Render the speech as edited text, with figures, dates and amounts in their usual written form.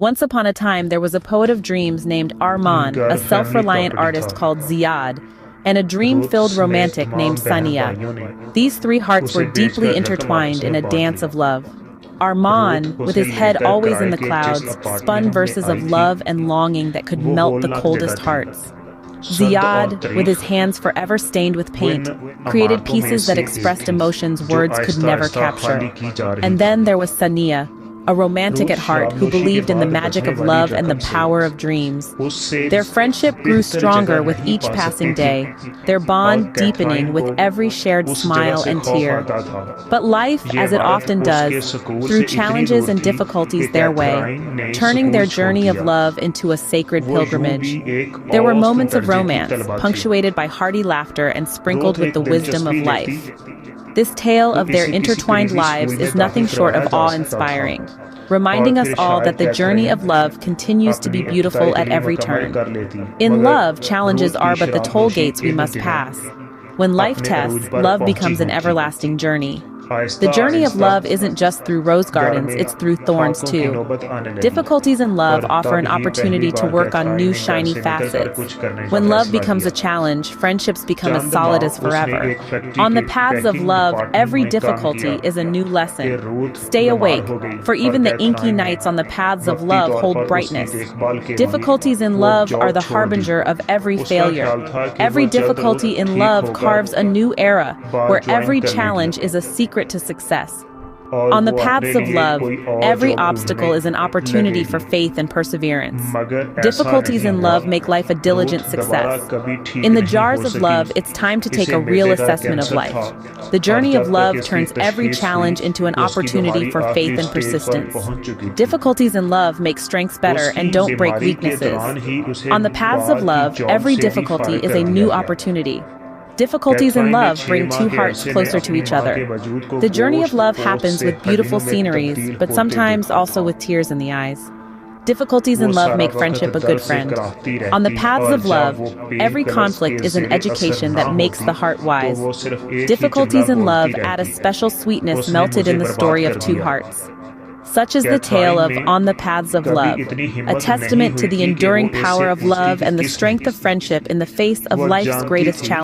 Once upon a time, there was a poet of dreams named Arman, a self-reliant artist called Ziad, and a dream-filled romantic named Sania. These three hearts were deeply intertwined in a dance of love. Arman, with his head always in the clouds, spun verses of love and longing that could melt the coldest hearts. Ziad, with his hands forever stained with paint, created pieces that expressed emotions words could never capture. And then there was Sania, a romantic at heart who believed in the magic of love and the power of dreams. Their friendship grew stronger with each passing day, their bond deepening with every shared smile and tear. But life, as it often does, threw challenges and difficulties their way, turning their journey of love into a sacred pilgrimage. There were moments of romance, punctuated by hearty laughter and sprinkled with the wisdom of life. This tale of their intertwined lives is nothing short of awe-inspiring, reminding us all that the journey of love continues to be beautiful at every turn. In love, challenges are but the toll gates we must pass. When life tests, love becomes an everlasting journey. The journey of love isn't just through rose gardens, it's through thorns too. Difficulties in love offer an opportunity to work on new shiny facets. When love becomes a challenge, friendships become as solid as forever. On the paths of love, every difficulty is a new lesson. Stay awake, for even the inky nights on the paths of love hold brightness. Difficulties in love are the harbinger of every failure. Every difficulty in love carves a new era, where every challenge is a secret to success. On the paths of love, every obstacle is an opportunity for faith and perseverance. Difficulties in love make life a diligent success. In the jars of love, it's time to take a real assessment of life. The journey of love turns every challenge into an opportunity for faith and persistence. Difficulties in love make strengths better and don't break weaknesses. On the paths of love, every difficulty is a new opportunity. Difficulties in love bring two hearts closer to each other. The journey of love happens with beautiful sceneries, but sometimes also with tears in the eyes. Difficulties in love make friendship a good friend. On the paths of love, every conflict is an education that makes the heart wise. Difficulties in love add a special sweetness melted in the story of two hearts. Such is the tale of On the Paths of Love, a testament to the enduring power of love and the strength of friendship in the face of life's greatest challenges.